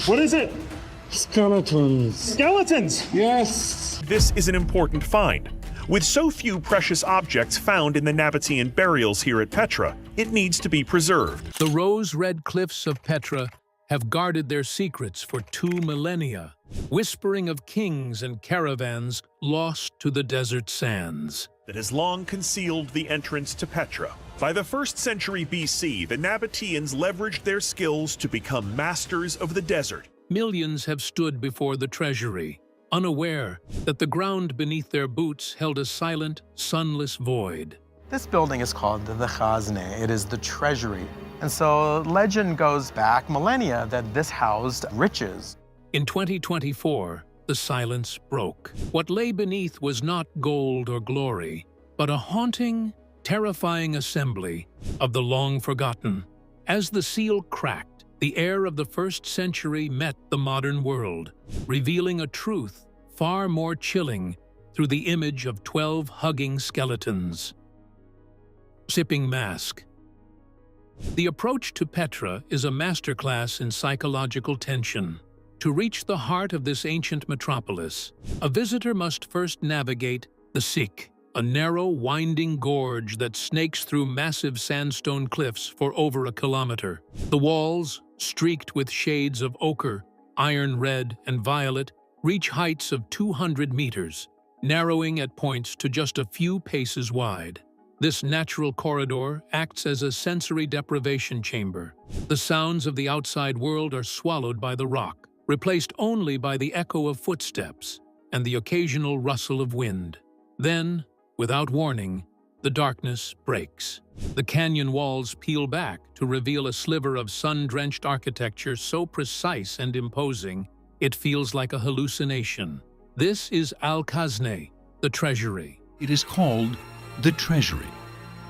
What is it? Skeletons. Skeletons! Yes. This is an important find. With so few precious objects found in the Nabatean burials here at Petra, it needs to be preserved. The rose-red cliffs of Petra have guarded their secrets for 2 millennia, whispering of kings and caravans lost to the desert sands. That has long concealed the entrance to Petra. By the 1st century BC, the Nabateans leveraged their skills to become masters of the desert. Millions have stood before the Treasury, unaware that the ground beneath their boots held a silent, sunless void. This building is called the Khazne. It is the Treasury. And so legend goes back millennia that this housed riches. In 2024, the silence broke. What lay beneath was not gold or glory, but a haunting, terrifying assembly of the long-forgotten. As the seal cracked, the air of the 1st century met the modern world, revealing a truth far more chilling through the image of 12 hugging skeletons. Sipping mask. The approach to Petra is a masterclass in psychological tension. To reach the heart of this ancient metropolis, a visitor must first navigate the Sik, a narrow, winding gorge that snakes through massive sandstone cliffs for over a kilometer. The walls, streaked with shades of ochre, iron red, and violet, reach heights of 200 meters, narrowing at points to just a few paces wide. This natural corridor acts as a sensory deprivation chamber. The sounds of the outside world are swallowed by the rock, replaced only by the echo of footsteps and the occasional rustle of wind. Then, without warning, the darkness breaks. The canyon walls peel back to reveal a sliver of sun-drenched architecture so precise and imposing, it feels like a hallucination. This is Al-Khazne, the Treasury. It is called the Treasury,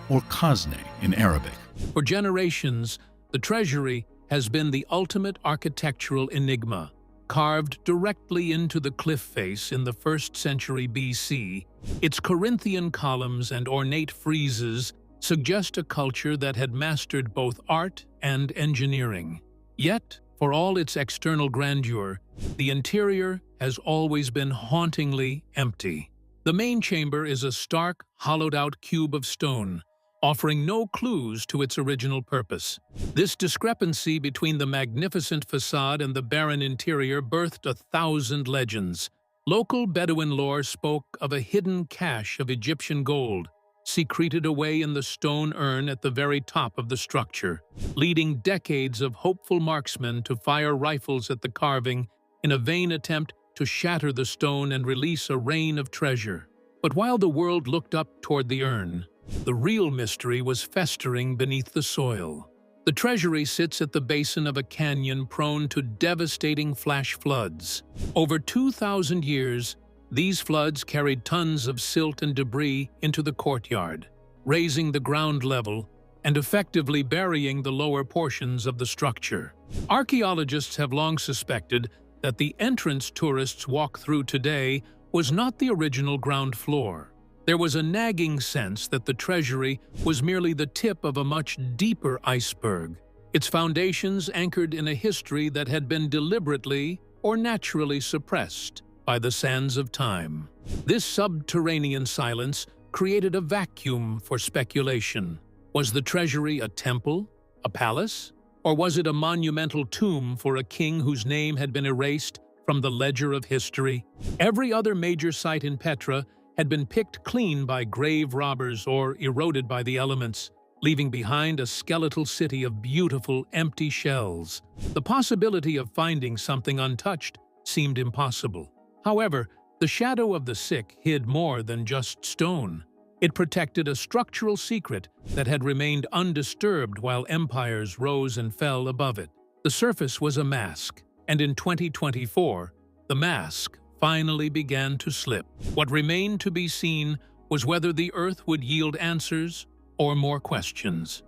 or Khazne in Arabic. For generations, the Treasury has been the ultimate architectural enigma. Carved directly into the cliff face in the 1st century BC, its Corinthian columns and ornate friezes suggest a culture that had mastered both art and engineering. Yet, for all its external grandeur, the interior has always been hauntingly empty. The main chamber is a stark, hollowed-out cube of stone, offering no clues to its original purpose. This discrepancy between the magnificent facade and the barren interior birthed 1,000 legends. Local Bedouin lore spoke of a hidden cache of Egyptian gold, secreted away in the stone urn at the very top of the structure, leading decades of hopeful marksmen to fire rifles at the carving in a vain attempt to shatter the stone and release a rain of treasure. But while the world looked up toward the urn, the real mystery was festering beneath the soil. The Treasury sits at the basin of a canyon prone to devastating flash floods. Over 2,000 years, these floods carried tons of silt and debris into the courtyard, raising the ground level and effectively burying the lower portions of the structure. Archaeologists have long suspected that the entrance tourists walk through today was not the original ground floor. There was a nagging sense that the Treasury was merely the tip of a much deeper iceberg, its foundations anchored in a history that had been deliberately or naturally suppressed by the sands of time. This subterranean silence created a vacuum for speculation. Was the Treasury a temple, a palace, or was it a monumental tomb for a king whose name had been erased from the ledger of history? Every other major site in Petra had been picked clean by grave robbers or eroded by the elements, leaving behind a skeletal city of beautiful, empty shells. The possibility of finding something untouched seemed impossible. However, the shadow of the Sik hid more than just stone. It protected a structural secret that had remained undisturbed while empires rose and fell above it. The surface was a mask, and in 2024, the mask finally began to slip. What remained to be seen was whether the earth would yield answers or more questions.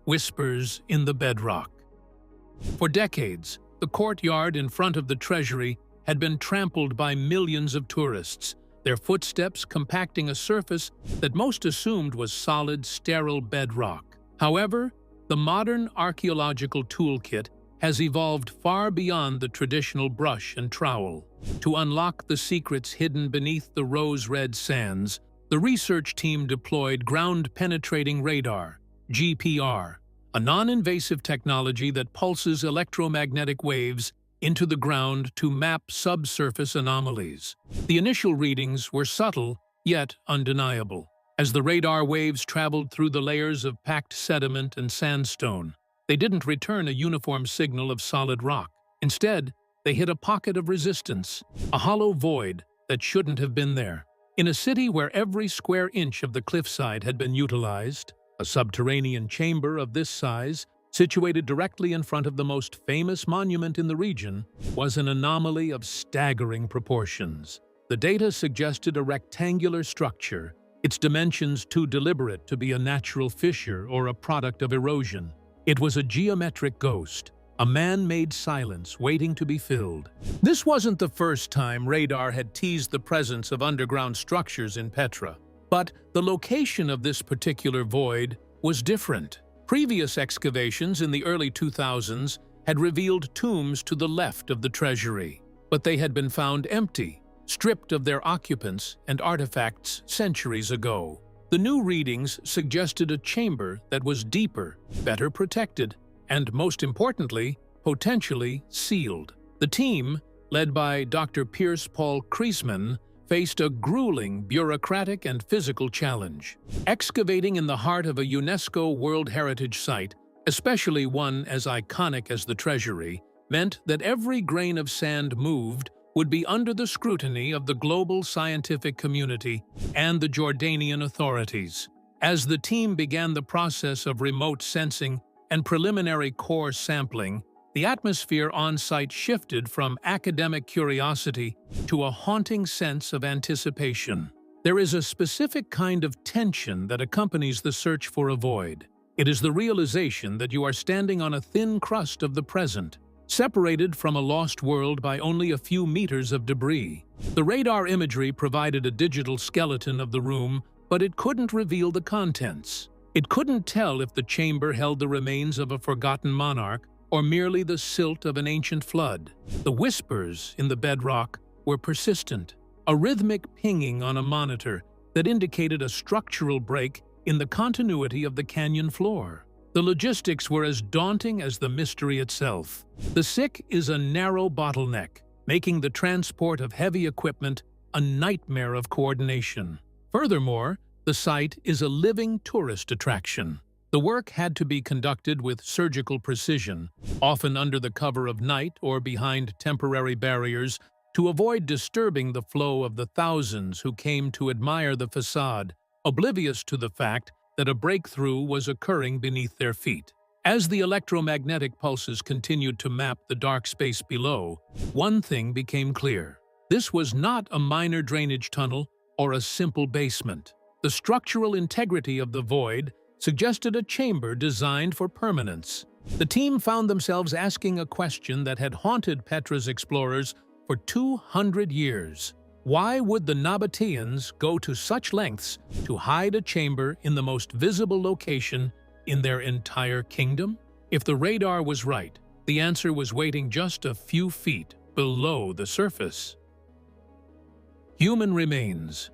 Whispers in the bedrock. For decades, the courtyard in front of the Treasury had been trampled by millions of tourists, their footsteps compacting a surface that most assumed was solid, sterile bedrock. However, the modern archaeological toolkit has evolved far beyond the traditional brush and trowel. To unlock the secrets hidden beneath the rose-red sands, the research team deployed ground-penetrating radar, GPR, a non-invasive technology that pulses electromagnetic waves into the ground to map subsurface anomalies. The initial readings were subtle, yet undeniable. As the radar waves traveled through the layers of packed sediment and sandstone, they didn't return a uniform signal of solid rock. Instead, they hit a pocket of resistance, a hollow void that shouldn't have been there. In a city where every square inch of the cliffside had been utilized, a subterranean chamber of this size, situated directly in front of the most famous monument in the region, was an anomaly of staggering proportions. The data suggested a rectangular structure, its dimensions too deliberate to be a natural fissure or a product of erosion. It was a geometric ghost, a man-made silence waiting to be filled. This wasn't the first time radar had teased the presence of underground structures in Petra, but the location of this particular void was different. Previous excavations in the early 2000s had revealed tombs to the left of the Treasury, but they had been found empty, stripped of their occupants and artifacts centuries ago. The new readings suggested a chamber that was deeper, better protected, and most importantly, potentially sealed. The team, led by Dr. Piers Paul Kriesman, faced a grueling bureaucratic and physical challenge. Excavating in the heart of a UNESCO World Heritage Site, especially one as iconic as the Treasury, meant that every grain of sand moved would be under the scrutiny of the global scientific community and the Jordanian authorities. As the team began the process of remote sensing and preliminary core sampling, the atmosphere on-site shifted from academic curiosity to a haunting sense of anticipation. There is a specific kind of tension that accompanies the search for a void. It is the realization that you are standing on a thin crust of the present, separated from a lost world by only a few meters of debris. The radar imagery provided a digital skeleton of the room, but it couldn't reveal the contents. It couldn't tell if the chamber held the remains of a forgotten monarch or merely the silt of an ancient flood. The whispers in the bedrock were persistent, a rhythmic pinging on a monitor that indicated a structural break in the continuity of the canyon floor. The logistics were as daunting as the mystery itself. The SIC is a narrow bottleneck, making the transport of heavy equipment a nightmare of coordination. Furthermore, the site is a living tourist attraction. The work had to be conducted with surgical precision, often under the cover of night or behind temporary barriers, to avoid disturbing the flow of the thousands who came to admire the facade, oblivious to the fact that a breakthrough was occurring beneath their feet. As the electromagnetic pulses continued to map the dark space below, one thing became clear. This was not a minor drainage tunnel or a simple basement. The structural integrity of the void suggested a chamber designed for permanence. The team found themselves asking a question that had haunted Petra's explorers for 200 years. Why would the Nabateans go to such lengths to hide a chamber in the most visible location in their entire kingdom? If the radar was right, the answer was waiting just a few feet below the surface. Human remains.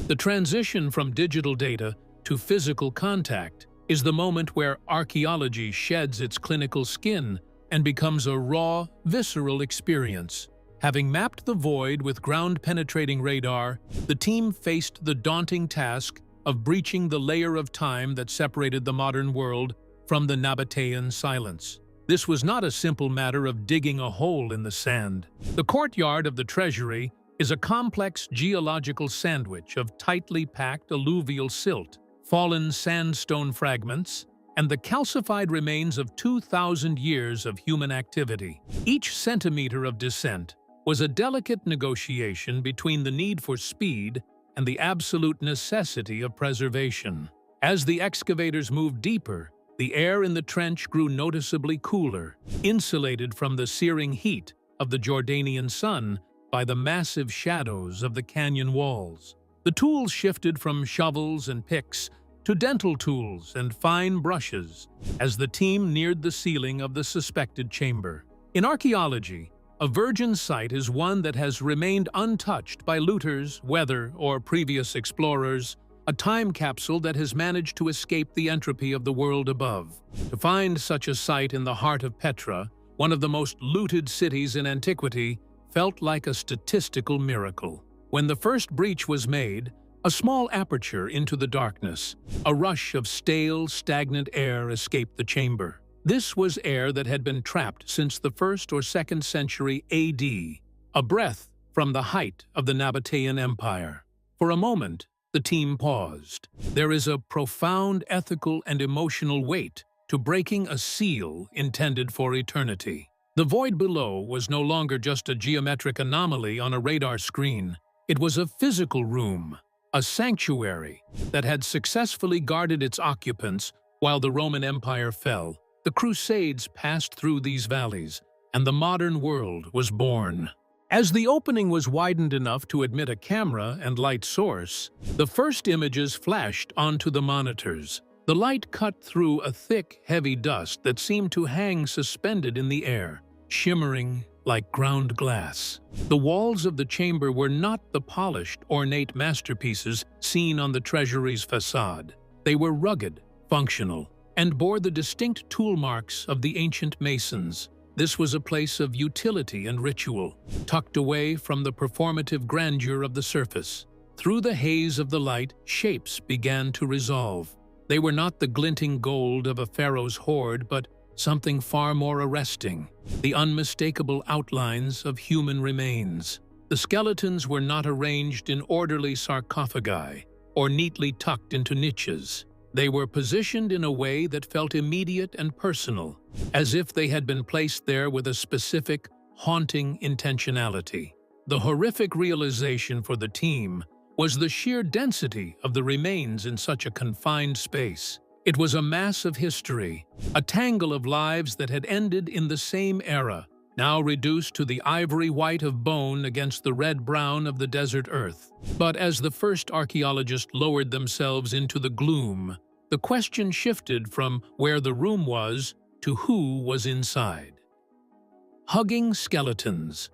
The transition from digital data to physical contact is the moment where archaeology sheds its clinical skin and becomes a raw, visceral experience. Having mapped the void with ground-penetrating radar, the team faced the daunting task of breaching the layer of time that separated the modern world from the Nabatean silence. This was not a simple matter of digging a hole in the sand. The courtyard of the Treasury is a complex geological sandwich of tightly packed alluvial silt, fallen sandstone fragments, and the calcified remains of 2,000 years of human activity. Each centimeter of descent was a delicate negotiation between the need for speed and the absolute necessity of preservation. As the excavators moved deeper, the air in the trench grew noticeably cooler, insulated from the searing heat of the Jordanian sun by the massive shadows of the canyon walls. The tools shifted from shovels and picks to dental tools and fine brushes as the team neared the ceiling of the suspected chamber. In archaeology, a virgin site is one that has remained untouched by looters, weather, or previous explorers, a time capsule that has managed to escape the entropy of the world above. To find such a site in the heart of Petra, one of the most looted cities in antiquity, felt like a statistical miracle. When the first breach was made, a small aperture into the darkness, a rush of stale, stagnant air escaped the chamber. This was air that had been trapped since the 1st or 2nd century AD, a breath from the height of the Nabatean Empire. For a moment, the team paused. There is a profound ethical and emotional weight to breaking a seal intended for eternity. The void below was no longer just a geometric anomaly on a radar screen. It was a physical room, a sanctuary that had successfully guarded its occupants while the Roman Empire fell. The Crusades passed through these valleys, and the modern world was born. As the opening was widened enough to admit a camera and light source, the first images flashed onto the monitors. The light cut through a thick, heavy dust that seemed to hang suspended in the air, shimmering like ground glass. The walls of the chamber were not the polished, ornate masterpieces seen on the Treasury's facade. They were rugged, functional, and bore the distinct tool marks of the ancient masons. This was a place of utility and ritual, tucked away from the performative grandeur of the surface. Through the haze of the light, shapes began to resolve. They were not the glinting gold of a pharaoh's hoard, but something far more arresting, the unmistakable outlines of human remains. The skeletons were not arranged in orderly sarcophagi or neatly tucked into niches. They were positioned in a way that felt immediate and personal, as if they had been placed there with a specific, haunting intentionality. The horrific realization for the team was the sheer density of the remains in such a confined space. It was a mass of history, a tangle of lives that had ended in the same era, now reduced to the ivory white of bone against the red-brown of the desert earth. But as the first archaeologists lowered themselves into the gloom, the question shifted from where the room was to who was inside. Hugging skeletons.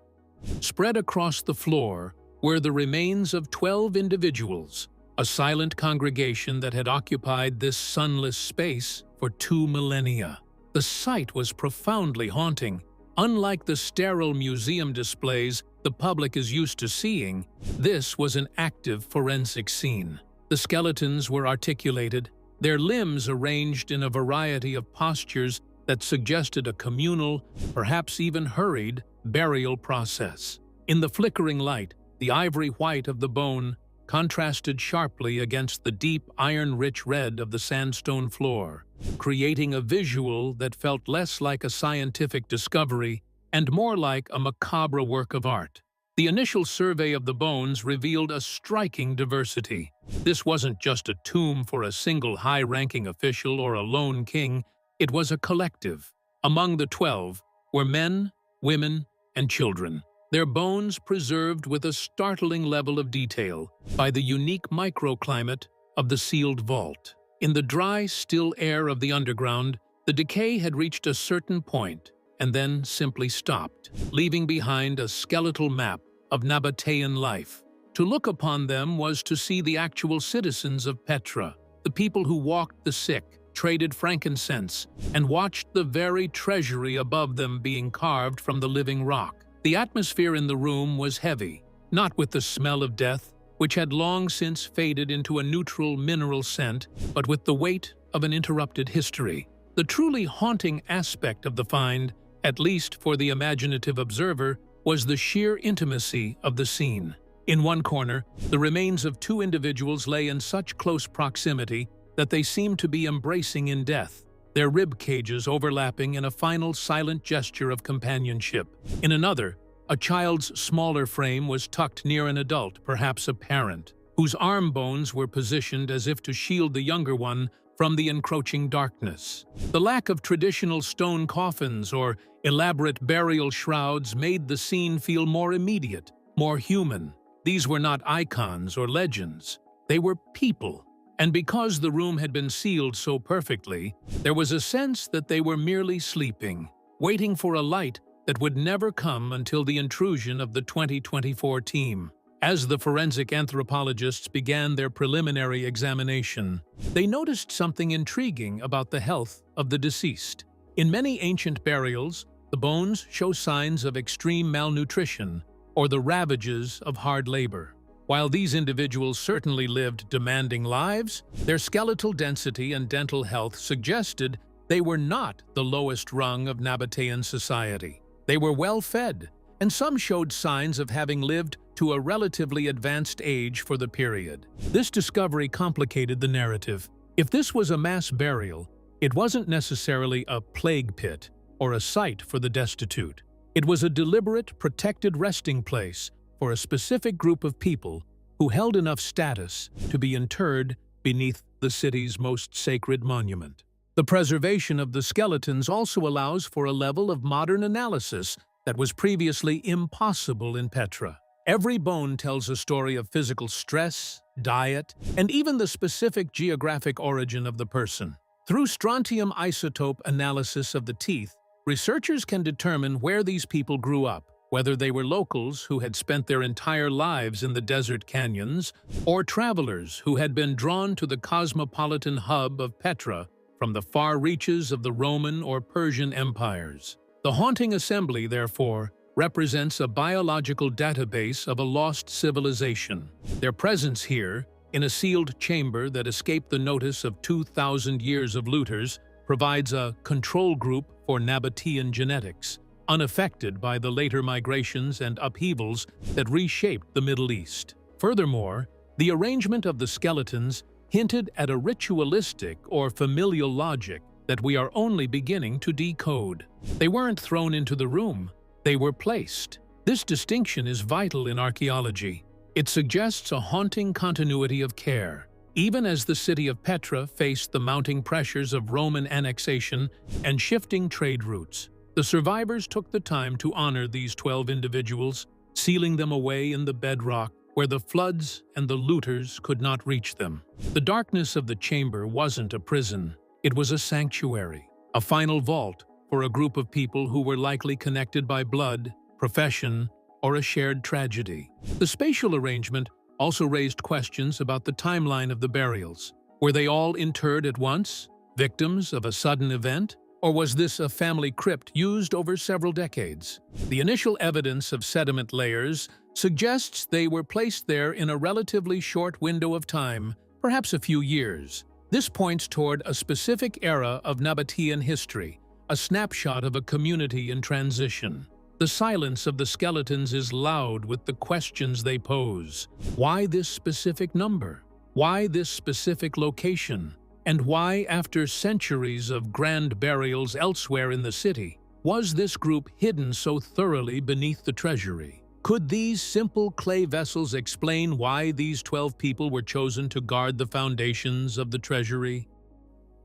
Spread across the floor were the remains of 12 individuals, a silent congregation that had occupied this sunless space for 2 millennia. The sight was profoundly haunting. Unlike the sterile museum displays the public is used to seeing, this was an active forensic scene. The skeletons were articulated, their limbs arranged in a variety of postures that suggested a communal, perhaps even hurried, burial process. In the flickering light, the ivory white of the bone contrasted sharply against the deep, iron-rich red of the sandstone floor, creating a visual that felt less like a scientific discovery and more like a macabre work of art. The initial survey of the bones revealed a striking diversity. This wasn't just a tomb for a single high-ranking official or a lone king, it was a collective. Among the 12 were men, women, and children, their bones preserved with a startling level of detail by the unique microclimate of the sealed vault. In the dry, still air of the underground, the decay had reached a certain point and then simply stopped, leaving behind a skeletal map of Nabatean life. To look upon them was to see the actual citizens of Petra, the people who walked the sick, traded frankincense, and watched the very treasury above them being carved from the living rock. The atmosphere in the room was heavy, not with the smell of death, which had long since faded into a neutral mineral scent, but with the weight of an interrupted history. The truly haunting aspect of the find, at least for the imaginative observer, was the sheer intimacy of the scene. In one corner, the remains of 2 individuals lay in such close proximity that they seemed to be embracing in death, their rib cages overlapping in a final silent gesture of companionship. In another, a child's smaller frame was tucked near an adult, perhaps a parent, whose arm bones were positioned as if to shield the younger one from the encroaching darkness. The lack of traditional stone coffins or elaborate burial shrouds made the scene feel more immediate, more human. These were not icons or legends. They were people, And because the room had been sealed so perfectly, there was a sense that they were merely sleeping, waiting for a light that would never come until the intrusion of the 2024 team. As the forensic anthropologists began their preliminary examination, they noticed something intriguing about the health of the deceased. In many ancient burials, the bones show signs of extreme malnutrition or the ravages of hard labor. While these individuals certainly lived demanding lives, their skeletal density and dental health suggested they were not the lowest rung of Nabatean society. They were well-fed, and some showed signs of having lived to a relatively advanced age for the period. This discovery complicated the narrative. If this was a mass burial, it wasn't necessarily a plague pit or a site for the destitute. It was a deliberate, protected resting place for a specific group of people who held enough status to be interred beneath the city's most sacred monument. The preservation of the skeletons also allows for a level of modern analysis that was previously impossible in Petra. Every bone tells a story of physical stress, diet, and even the specific geographic origin of the person. Through strontium isotope analysis of the teeth, researchers can determine where these people grew up, whether they were locals who had spent their entire lives in the desert canyons, or travelers who had been drawn to the cosmopolitan hub of Petra from the far reaches of the Roman or Persian empires. The haunting assembly, therefore, represents a biological database of a lost civilization. Their presence here, in a sealed chamber that escaped the notice of 2,000 years of looters, provides a control group for Nabatean genetics, unaffected by the later migrations and upheavals that reshaped the Middle East. Furthermore, the arrangement of the skeletons hinted at a ritualistic or familial logic that we are only beginning to decode. They weren't thrown into the room, they were placed. This distinction is vital in archaeology. It suggests a haunting continuity of care, even as the city of Petra faced the mounting pressures of Roman annexation and shifting trade routes. The survivors took the time to honor these 12 individuals, sealing them away in the bedrock where the floods and the looters could not reach them. The darkness of the chamber wasn't a prison, it was a sanctuary, a final vault for a group of people who were likely connected by blood, profession, or a shared tragedy. The spatial arrangement also raised questions about the timeline of the burials. Were they all interred at once, victims of a sudden event? Or was this a family crypt used over several decades? The initial evidence of sediment layers suggests they were placed there in a relatively short window of time, perhaps a few years. This points toward a specific era of Nabatean history, a snapshot of a community in transition. The silence of the skeletons is loud with the questions they pose. Why this specific number? Why this specific location? And why, after centuries of grand burials elsewhere in the city, was this group hidden so thoroughly beneath the treasury? Could these simple clay vessels explain why these 12 people were chosen to guard the foundations of the treasury?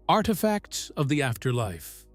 Artifacts of the afterlife.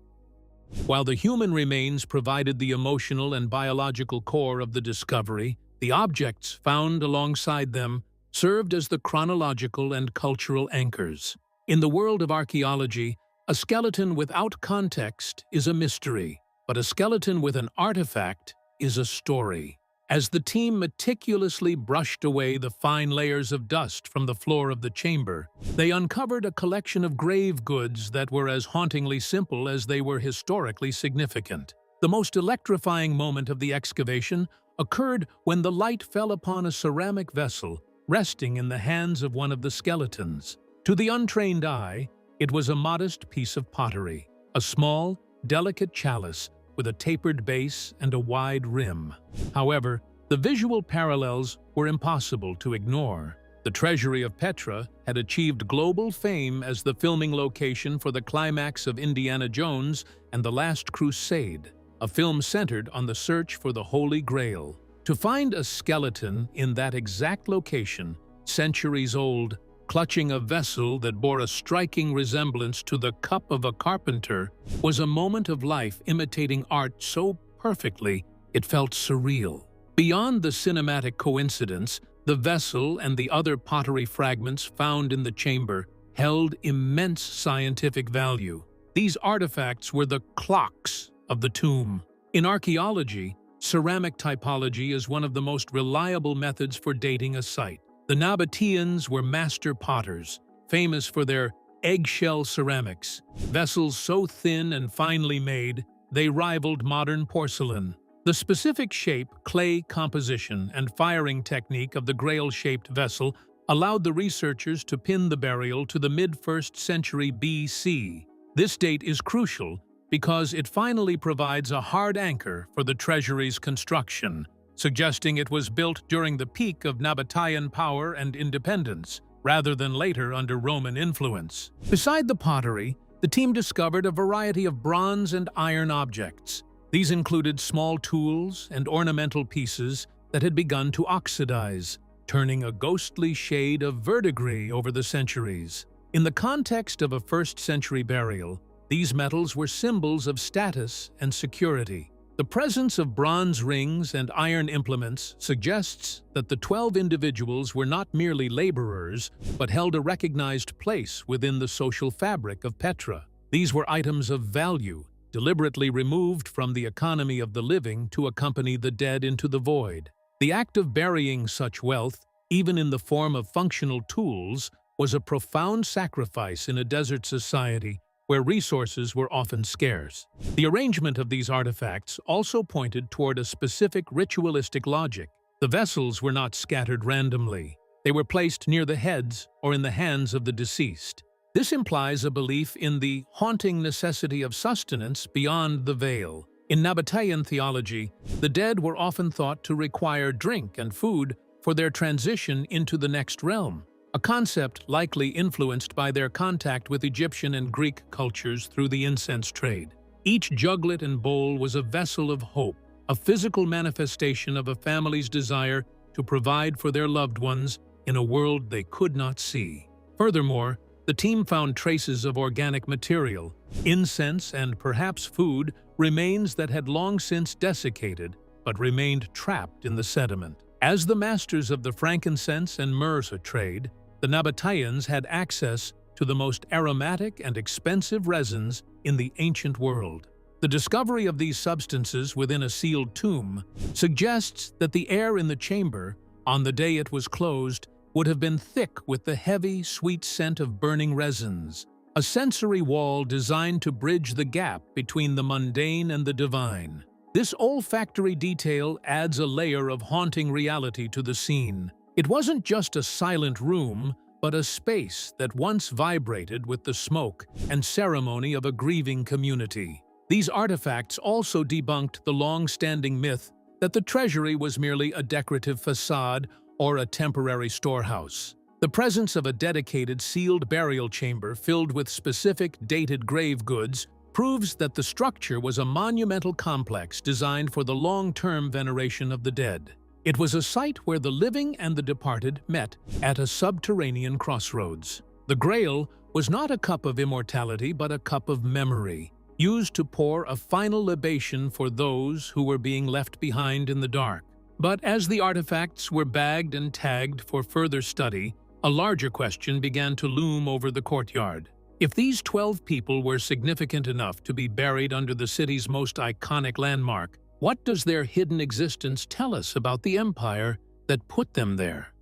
While the human remains provided the emotional and biological core of the discovery, the objects found alongside them served as the chronological and cultural anchors. In the world of archaeology, a skeleton without context is a mystery, but a skeleton with an artifact is a story. As the team meticulously brushed away the fine layers of dust from the floor of the chamber, they uncovered a collection of grave goods that were as hauntingly simple as they were historically significant. The most electrifying moment of the excavation occurred when the light fell upon a ceramic vessel resting in the hands of one of the skeletons. To the untrained eye, it was a modest piece of pottery, a small, delicate chalice with a tapered base and a wide rim. However, the visual parallels were impossible to ignore. The Treasury of Petra had achieved global fame as the filming location for the climax of Indiana Jones and the Last Crusade, a film centered on the search for the Holy Grail. To find a skeleton in that exact location, centuries old, clutching a vessel that bore a striking resemblance to the cup of a carpenter, was a moment of life imitating art so perfectly it felt surreal. Beyond the cinematic coincidence, The vessel and the other pottery fragments found in the chamber held immense scientific value. These artifacts were the clocks of the tomb. In archaeology, ceramic typology is one of the most reliable methods for dating a site. The Nabateans were master potters, famous for their eggshell ceramics, vessels so thin and finely made they rivaled modern porcelain. The specific shape, clay composition, and firing technique of the grail-shaped vessel allowed the researchers to pin the burial to the mid-1st century BC. This date is crucial because it finally provides a hard anchor for the treasury's construction, suggesting it was built during the peak of Nabatean power and independence, rather than later under Roman influence. Beside the pottery, the team discovered a variety of bronze and iron objects. These included small tools and ornamental pieces that had begun to oxidize, turning a ghostly shade of verdigris over the centuries. In the context of a 1st century burial, these metals were symbols of status and security. The presence of bronze rings and iron implements suggests that the 12 individuals were not merely laborers, but held a recognized place within the social fabric of Petra. These were items of value, deliberately removed from the economy of the living to accompany the dead into the void. The act of burying such wealth, even in the form of functional tools, was a profound sacrifice in a desert society where resources were often scarce. The arrangement of these artifacts also pointed toward a specific ritualistic logic. The vessels were not scattered randomly. They were placed near the heads or in the hands of the deceased. This implies a belief in the haunting necessity of sustenance beyond the veil. In Nabatean theology, the dead were often thought to require drink and food for their transition into the next realm, a concept likely influenced by their contact with Egyptian and Greek cultures through the incense trade. Each juglet and bowl was a vessel of hope, a physical manifestation of a family's desire to provide for their loved ones in a world they could not see. Furthermore, the team found traces of organic material, incense, and perhaps food, remains that had long since desiccated but remained trapped in the sediment. As the masters of the frankincense and myrrh trade, the Nabateans had access to the most aromatic and expensive resins in the ancient world. The discovery of these substances within a sealed tomb suggests that the air in the chamber, on the day it was closed, would have been thick with the heavy, sweet scent of burning resins, a sensory wall designed to bridge the gap between the mundane and the divine. This olfactory detail adds a layer of haunting reality to the scene. It wasn't just a silent room, but a space that once vibrated with the smoke and ceremony of a grieving community. These artifacts also debunked the long-standing myth that the treasury was merely a decorative facade or a temporary storehouse. The presence of a dedicated sealed burial chamber filled with specific dated grave goods proves that the structure was a monumental complex designed for the long-term veneration of the dead. It was a site where the living and the departed met at a subterranean crossroads. The Grail was not a cup of immortality but a cup of memory, used to pour a final libation for those who were being left behind in the dark. But as the artifacts were bagged and tagged for further study, a larger question began to loom over the courtyard. If these 12 people were significant enough to be buried under the city's most iconic landmark, what does their hidden existence tell us about the empire that put them there?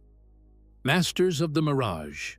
Masters of the Mirage.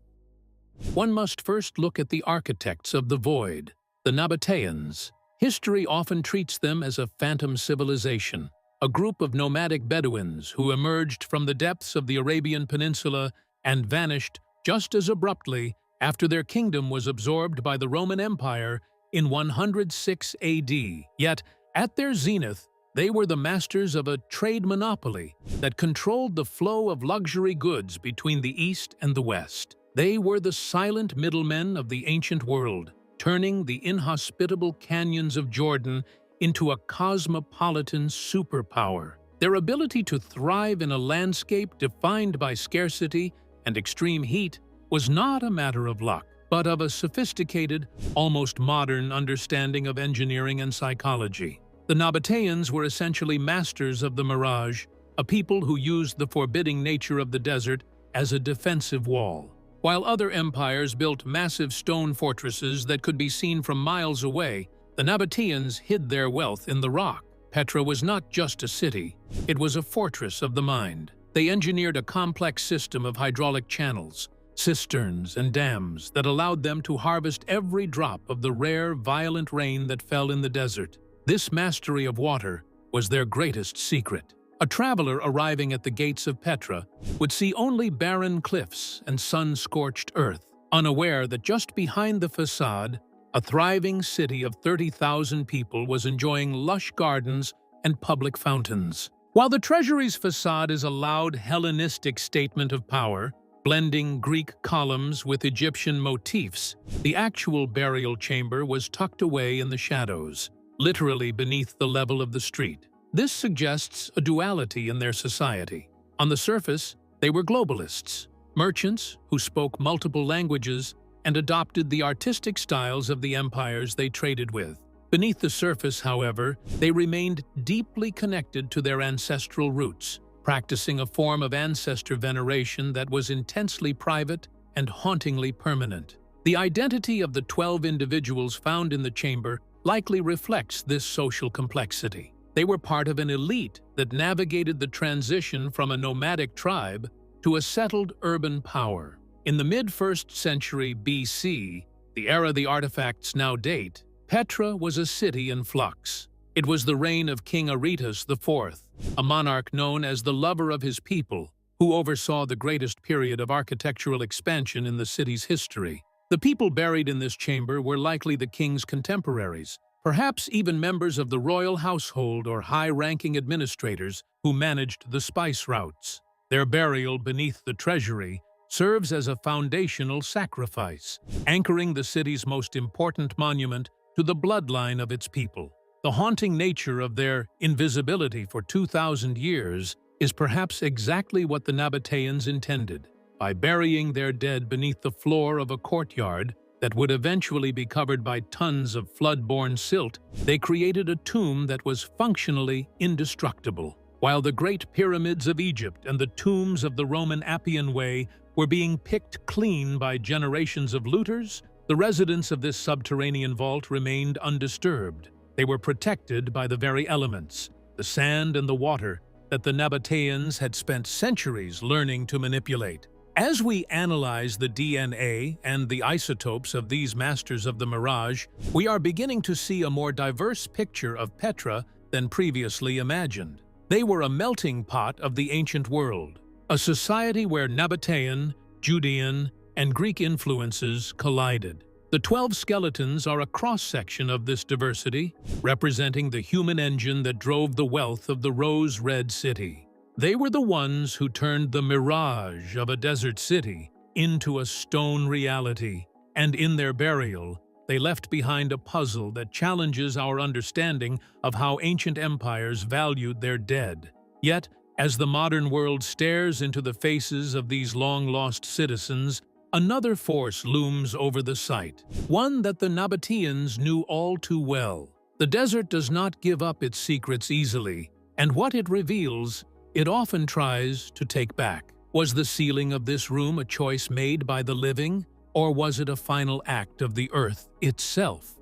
One must first look at the architects of the void, the Nabateans. History often treats them as a phantom civilization, a group of nomadic Bedouins who emerged from the depths of the Arabian Peninsula and vanished just as abruptly after their kingdom was absorbed by the Roman Empire in 106 AD. Yet, at their zenith, they were the masters of a trade monopoly that controlled the flow of luxury goods between the East and the West. They were the silent middlemen of the ancient world, turning the inhospitable canyons of Jordan into a cosmopolitan superpower. Their ability to thrive in a landscape defined by scarcity and extreme heat was not a matter of luck, but of a sophisticated, almost modern understanding of engineering and psychology. The Nabateans were essentially masters of the mirage, a people who used the forbidding nature of the desert as a defensive wall. While other empires built massive stone fortresses that could be seen from miles away, the Nabateans hid their wealth in the rock. Petra was not just a city, it was a fortress of the mind. They engineered a complex system of hydraulic channels, cisterns, and dams that allowed them to harvest every drop of the rare, violent rain that fell in the desert. This mastery of water was their greatest secret. A traveler arriving at the gates of Petra would see only barren cliffs and sun-scorched earth, unaware that just behind the facade, a thriving city of 30,000 people was enjoying lush gardens and public fountains. While the Treasury's facade is a loud Hellenistic statement of power, blending Greek columns with Egyptian motifs, the actual burial chamber was tucked away in the shadows, literally beneath the level of the street. This suggests a duality in their society. On the surface, they were globalists, merchants who spoke multiple languages and adopted the artistic styles of the empires they traded with. Beneath the surface, however, they remained deeply connected to their ancestral roots, practicing a form of ancestor veneration that was intensely private and hauntingly permanent. The identity of the 12 individuals found in the chamber likely reflects this social complexity. They were part of an elite that navigated the transition from a nomadic tribe to a settled urban power. In the mid-1st century BC, the era the artifacts now date, Petra was a city in flux. It was the reign of King Aretas IV, a monarch known as the lover of his people, who oversaw the greatest period of architectural expansion in the city's history. The people buried in this chamber were likely the king's contemporaries, perhaps even members of the royal household or high-ranking administrators who managed the spice routes. Their burial beneath the treasury serves as a foundational sacrifice, anchoring the city's most important monument to the bloodline of its people. The haunting nature of their invisibility for 2,000 years is perhaps exactly what the Nabateans intended. By burying their dead beneath the floor of a courtyard that would eventually be covered by tons of flood-borne silt, they created a tomb that was functionally indestructible. While the Great Pyramids of Egypt and the tombs of the Roman Appian Way were being picked clean by generations of looters, the residents of this subterranean vault remained undisturbed. They were protected by the very elements, the sand and the water, that the Nabateans had spent centuries learning to manipulate. As we analyze the DNA and the isotopes of these masters of the mirage, we are beginning to see a more diverse picture of Petra than previously imagined. They were a melting pot of the ancient world, a society where Nabatean, Judean, and Greek influences collided. The 12 skeletons are a cross-section of this diversity, representing the human engine that drove the wealth of the rose-red city. They were the ones who turned the mirage of a desert city into a stone reality, and in their burial, they left behind a puzzle that challenges our understanding of how ancient empires valued their dead. Yet, as the modern world stares into the faces of these long-lost citizens, another force looms over the site, one that the Nabateans knew all too well. The desert does not give up its secrets easily, and what it reveals, it often tries to take back. Was the ceiling of this room a choice made by the living, or was it a final act of the earth itself?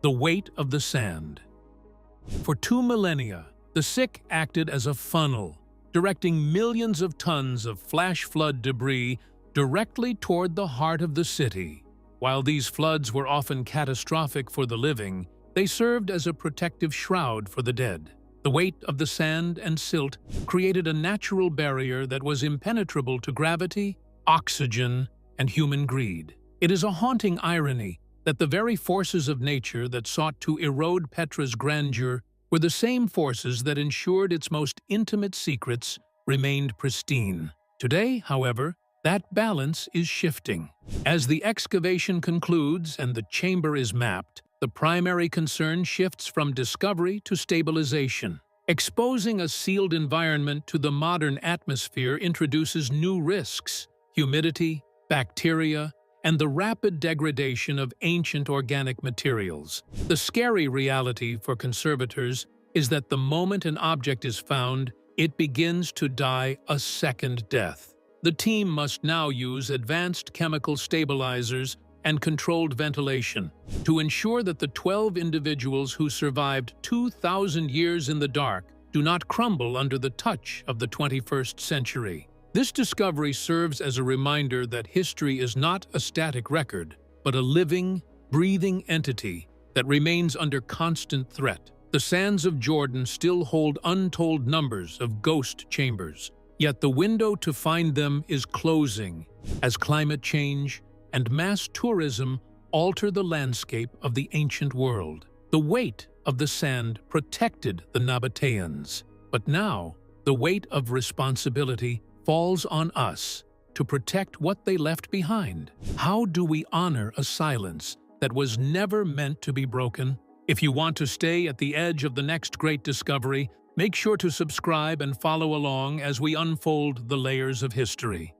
The weight of the sand. For 2 millennia, the sick acted as a funnel, directing millions of tons of flash flood debris directly toward the heart of the city. While these floods were often catastrophic for the living, they served as a protective shroud for the dead. The weight of the sand and silt created a natural barrier that was impenetrable to gravity, oxygen, and human greed. It is a haunting irony that the very forces of nature that sought to erode Petra's grandeur were the same forces that ensured its most intimate secrets remained pristine. Today, however, that balance is shifting. As the excavation concludes and the chamber is mapped, the primary concern shifts from discovery to stabilization. Exposing a sealed environment to the modern atmosphere introduces new risks: humidity, bacteria, and the rapid degradation of ancient organic materials. The scary reality for conservators is that the moment an object is found, it begins to die a second death. The team must now use advanced chemical stabilizers and controlled ventilation to ensure that the 12 individuals who survived 2,000 years in the dark do not crumble under the touch of the 21st century. This discovery serves as a reminder that history is not a static record, but a living, breathing entity that remains under constant threat. The sands of Jordan still hold untold numbers of ghost chambers, yet the window to find them is closing as climate change and mass tourism alter the landscape of the ancient world. The weight of the sand protected the Nabateans, but now the weight of responsibility falls on us to protect what they left behind. How do we honor a silence that was never meant to be broken? If you want to stay at the edge of the next great discovery, make sure to subscribe and follow along as we unfold the layers of history.